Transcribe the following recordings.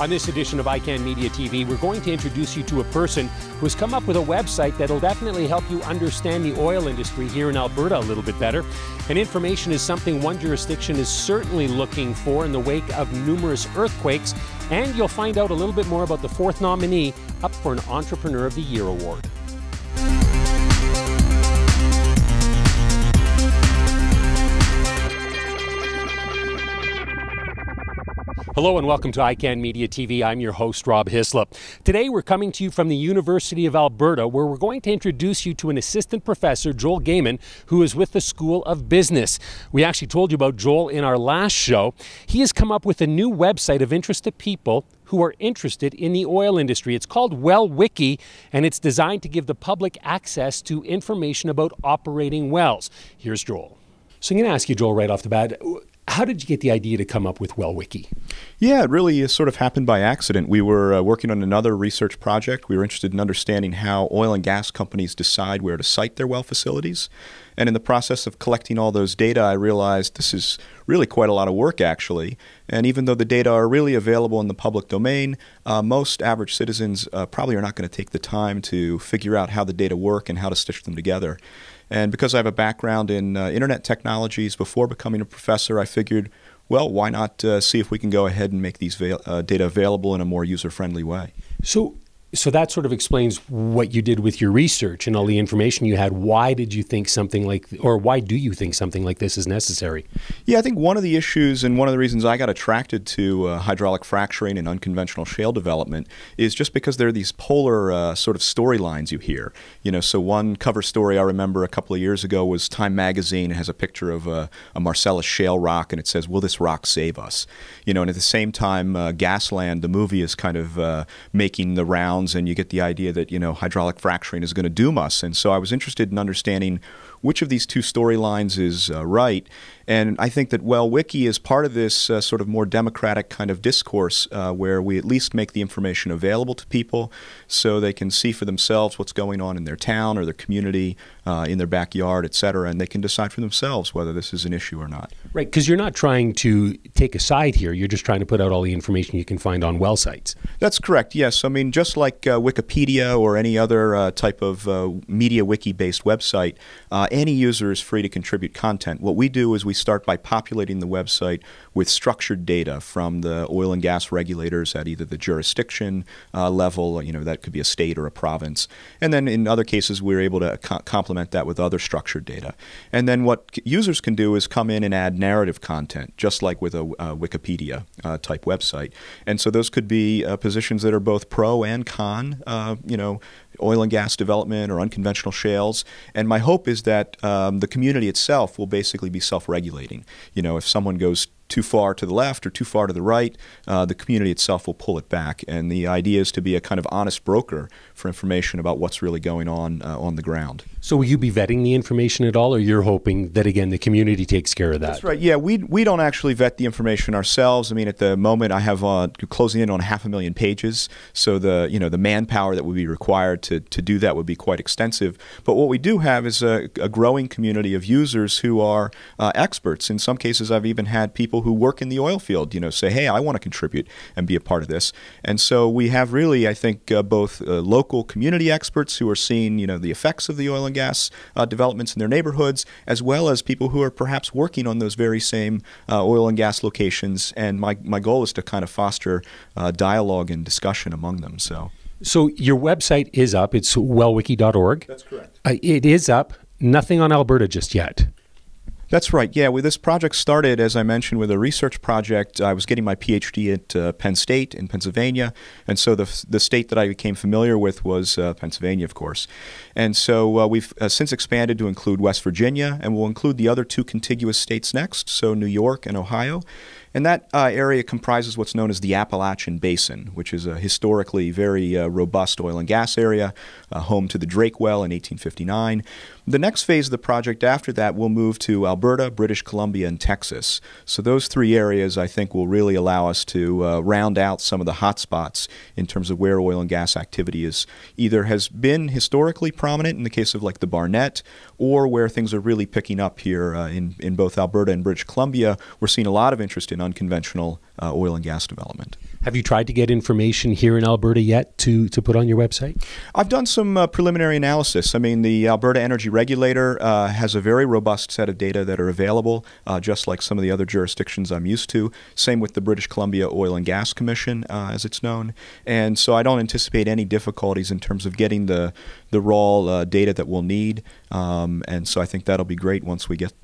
On this edition of iKM Media TV, we're going to introduce you to a person who's come up with a website that'll definitely help you understand the oil industry here in Alberta a little bit better. And information is something one jurisdiction is certainly looking for in the wake of numerous earthquakes. And you'll find out a little bit more about the fourth nominee up for an Entrepreneur of the Year award. Hello and welcome to iKM Media TV. I'm your host, Rob Hislop. Today we're coming to you from the University of Alberta, where we're going to introduce you to an assistant professor, Joel Gaiman, who is with the School of Business. We actually told you about Joel in our last show. He has come up with a new website of interest to people who are interested in the oil industry. It's called WellWiki, and it's designed to give the public access to information about operating wells. Here's Joel. So I'm going to ask you, Joel, right off the bat, how did you get the idea to come up with WellWiki? Yeah, it really sort of happened by accident. We were working on another research project. We were interested in understanding how oil and gas companies decide where to site their well facilities. And in the process of collecting all those data, I realized this is really quite a lot of work, actually. And even though the data are really available in the public domain, most average citizens probably are not going to take the time to figure out how the data work and how to stitch them together. And because I have a background in internet technologies before becoming a professor, I figured, well, why not see if we can go ahead and make these data available in a more user-friendly way. So that sort of explains what you did with your research and all the information you had. Why did you think something like, or why do you think something like this is necessary? Yeah, I think one of the issues and one of the reasons I got attracted to hydraulic fracturing and unconventional shale development is just because there are these polar sort of storylines you hear. You know, so one cover story I remember a couple of years ago was Time Magazine. It has a picture of a Marcellus shale rock, and it says, "Will this rock save us?" You know, and at the same time, Gasland, the movie, is kind of making the rounds, and you get the idea that, you know, hydraulic fracturing is going to doom us. And so I was interested in understanding which of these two storylines is right. And I think that WellWiki is part of this sort of more democratic kind of discourse where we at least make the information available to people so they can see for themselves what's going on in their town or their community, in their backyard, et cetera, and they can decide for themselves whether this is an issue or not. Right, because you're not trying to take a side here. You're just trying to put out all the information you can find on well sites. That's correct, yes. I mean, just like Wikipedia or any other type of media wiki-based website, any user is free to contribute content. What we do is we start by populating the website with structured data from the oil and gas regulators at either the jurisdiction level, you know, that could be a state or a province. And then in other cases, we're able to complement that with other structured data. And then what users can do is come in and add narrative content, just like with a Wikipedia type website. And so those could be positions that are both pro and con, you know, oil and gas development or unconventional shales. And my hope is that the community itself will basically be self-regulating. You know, if someone goes too far to the left or too far to the right, the community itself will pull it back. And the idea is to be a kind of honest broker for information about what's really going on the ground. So will you be vetting the information at all, or you're hoping that, again, the community takes care of that? That's right. Yeah, we don't actually vet the information ourselves. I mean, at the moment, I have closing in on 500,000 pages. So the manpower that would be required to do that would be quite extensive. But what we do have is a growing community of users who are experts. In some cases, I've even had people who work in the oil field, you know, say, hey, I want to contribute and be a part of this. And so we have really, I think, both local community experts who are seeing, you know, the effects of the oil and gas developments in their neighborhoods, as well as people who are perhaps working on those very same oil and gas locations. And my goal is to kind of foster dialogue and discussion among them. So your website is up. It's wellwiki.org. That's correct. It is up. Nothing on Alberta just yet. That's right. Yeah, this project started, as I mentioned, with a research project. I was getting my PhD at Penn State in Pennsylvania, and so the state that I became familiar with was Pennsylvania, of course. And so we've since expanded to include West Virginia, and we'll include the other two contiguous states next, so New York and Ohio. And that area comprises what's known as the Appalachian Basin, which is a historically very robust oil and gas area, home to the Drake Well in 1859. The next phase of the project after that will move to Alberta, British Columbia, and Texas. So those three areas, I think, will really allow us to round out some of the hot spots in terms of where oil and gas activity is either has been historically prominent in the case of like the Barnett, or where things are really picking up here in both Alberta and British Columbia. We're seeing a lot of interest in unconventional oil and gas development. Have you tried to get information here in Alberta yet to put on your website? I've done some preliminary analysis. I mean, the Alberta Energy Regulator has a very robust set of data that are available, just like some of the other jurisdictions I'm used to. Same with the British Columbia Oil and Gas Commission, as it's known. And so I don't anticipate any difficulties in terms of getting the raw data that we'll need. And so I think that'll be great once we get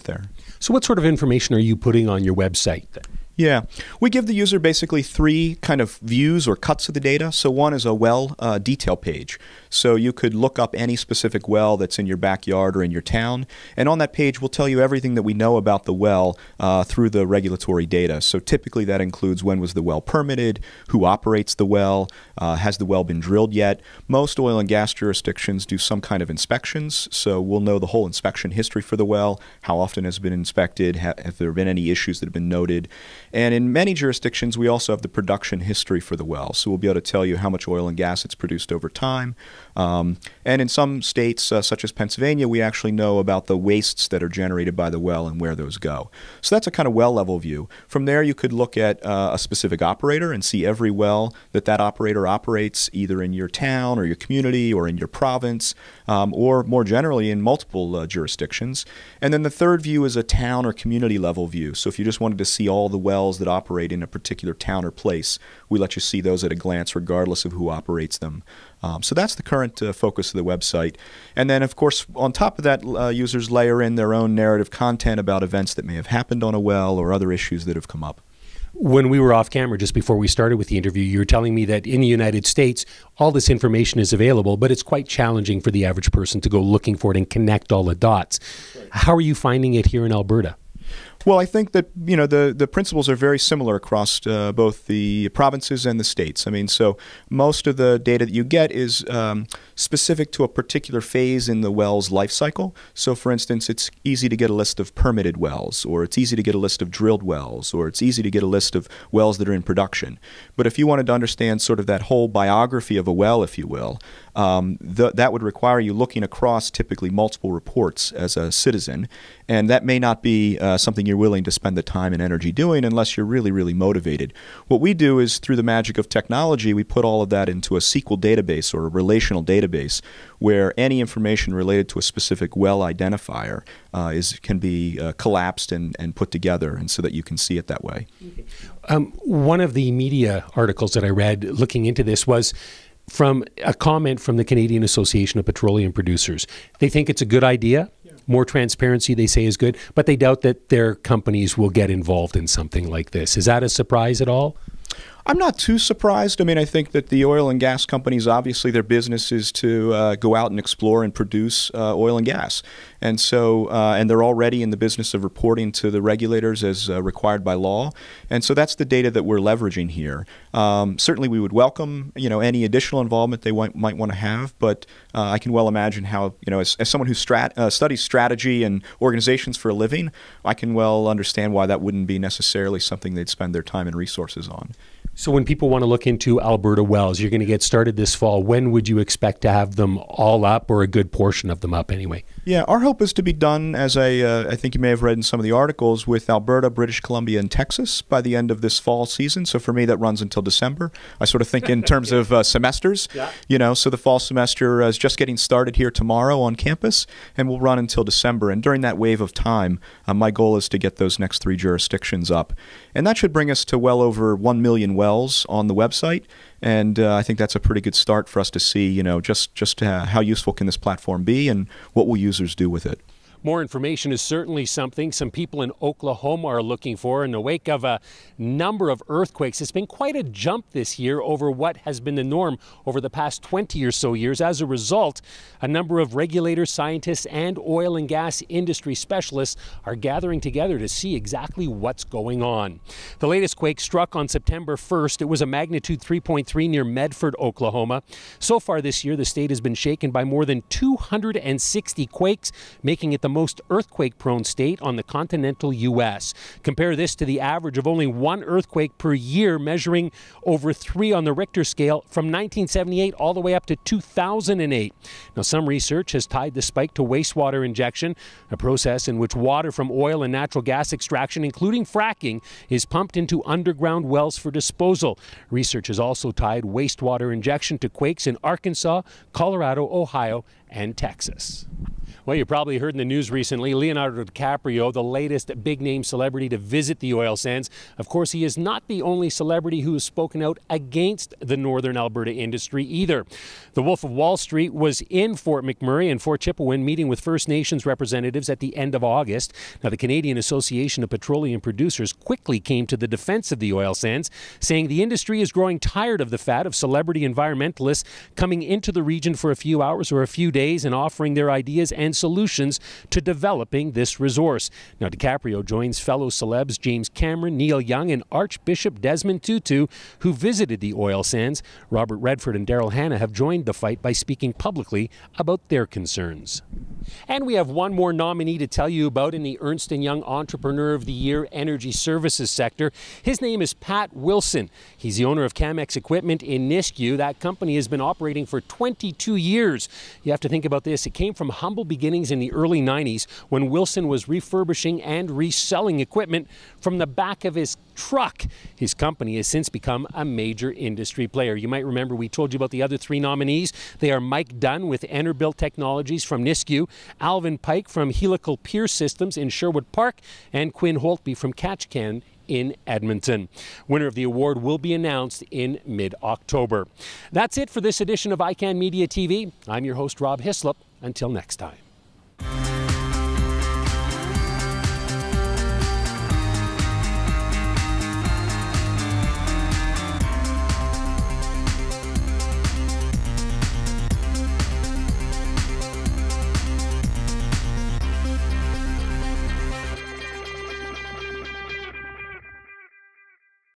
there. So what sort of information are you putting on your website? Yeah. We give the user basically three kind of views or cuts of the data. So one is a well detail page. So you could look up any specific well that's in your backyard or in your town. And on that page, we'll tell you everything that we know about the well through the regulatory data. So typically that includes when was the well permitted, who operates the well, has the well been drilled yet. Most oil and gas jurisdictions do some kind of inspections. So we'll know the whole inspection history for the well, how often has it been inspected, have there been any issues that have been noted. And in many jurisdictions, we also have the production history for the well. So we'll be able to tell you how much oil and gas it's produced over time. And in some states, such as Pennsylvania, we actually know about the wastes that are generated by the well and where those go. So that's a kind of well-level view. From there, you could look at a specific operator and see every well that operator operates either in your town or your community or in your province, or more generally in multiple jurisdictions. And then the third view is a town or community level view. So if you just wanted to see all the wells that operate in a particular town or place, we let you see those at a glance regardless of who operates them. So that's the current focus of the website. And then, of course, on top of that, users layer in their own narrative content about events that may have happened on a well or other issues that have come up. When we were off camera just before we started with the interview, you were telling me that in the United States, all this information is available, but it's quite challenging for the average person to go looking for it and connect all the dots. Right. How are you finding it here in Alberta? Well, I think that, you know, the principles are very similar across both the provinces and the states. I mean, so most of the data that you get is specific to a particular phase in the well's life cycle. So, for instance, it's easy to get a list of permitted wells, or it's easy to get a list of drilled wells, or it's easy to get a list of wells that are in production. But if you wanted to understand sort of that whole biography of a well, if you will, that would require you looking across typically multiple reports as a citizen, and that may not be something you're willing to spend the time and energy doing unless you're really, really motivated. What we do is, through the magic of technology, we put all of that into a SQL database or a relational database where any information related to a specific well identifier can be collapsed and put together, and so that you can see it that way. One of the media articles that I read looking into this was from a comment from the Canadian Association of Petroleum Producers. They think it's a good idea. More transparency, they say, is good, but they doubt that their companies will get involved in something like this. Is that a surprise at all? I'm not too surprised. I mean, I think that the oil and gas companies, obviously their business is to go out and explore and produce oil and gas. And so, and they're already in the business of reporting to the regulators as required by law. And so that's the data that we're leveraging here. Certainly we would welcome, you know, any additional involvement they might want to have, but I can well imagine how, you know, as someone who studies strategy and organizations for a living, I can well understand why that wouldn't be necessarily something they'd spend their time and resources on. So when people want to look into Alberta wells, you're going to get started this fall. When would you expect to have them all up, or a good portion of them up anyway? Yeah, our hope is to be done, as I think you may have read in some of the articles, with Alberta, British Columbia, and Texas by the end of this fall season. So for me, that runs until December. I sort of think in terms of semesters. Yeah. You know, so the fall semester is just getting started here tomorrow on campus, and will run until December. And during that wave of time, my goal is to get those next 3 jurisdictions up. And that should bring us to well over 1 million wells on the website, and I think that's a pretty good start for us to see, you know, just how useful can this platform be, and what will users do with it. More information is certainly something some people in Oklahoma are looking for in the wake of a number of earthquakes. It's been quite a jump this year over what has been the norm over the past 20 or so years. As a result, a number of regulators, scientists, and oil and gas industry specialists are gathering together to see exactly what's going on. The latest quake struck on September 1st. It was a magnitude 3.3 near Medford, Oklahoma. So far this year, the state has been shaken by more than 260 quakes, making it the most earthquake-prone state on the continental U.S. Compare this to the average of only one earthquake per year, measuring over 3 on the Richter scale from 1978 all the way up to 2008. Now, some research has tied the spike to wastewater injection, a process in which water from oil and natural gas extraction, including fracking, is pumped into underground wells for disposal. Research has also tied wastewater injection to quakes in Arkansas, Colorado, Ohio, and Texas. Well, you probably heard in the news recently, Leonardo DiCaprio, the latest big-name celebrity to visit the oil sands. Of course, he is not the only celebrity who has spoken out against the northern Alberta industry either. The Wolf of Wall Street was in Fort McMurray and Fort Chipewyan meeting with First Nations representatives at the end of August. Now, the Canadian Association of Petroleum Producers quickly came to the defense of the oil sands, saying the industry is growing tired of the fad of celebrity environmentalists coming into the region for a few hours or a few days and offering their ideas and solutions to developing this resource. Now, DiCaprio joins fellow celebs James Cameron, Neil Young, and Archbishop Desmond Tutu, who visited the oil sands. Robert Redford and Daryl Hannah have joined the fight by speaking publicly about their concerns. And we have one more nominee to tell you about in the Ernst & Young Entrepreneur of the Year Energy Services sector. His name is Pat Wilson. He's the owner of Camex Equipment in Nisku. That company has been operating for 22 years. You have to think about this. It came from humble beginnings in the early 90s when Wilson was refurbishing and reselling equipment from the back of his truck. His company has since become a major industry player. You might remember we told you about the other 3 nominees. They are Mike Dunn with Enerbuilt Technologies from Nisku, Alvin Pike from Helical Pier Systems in Sherwood Park, and Quinn Holtby from Ketchikan in Edmonton. Winner of the award will be announced in mid-October. That's it for this edition of iKM Media TV. I'm your host, Rob Hislop. Until next time.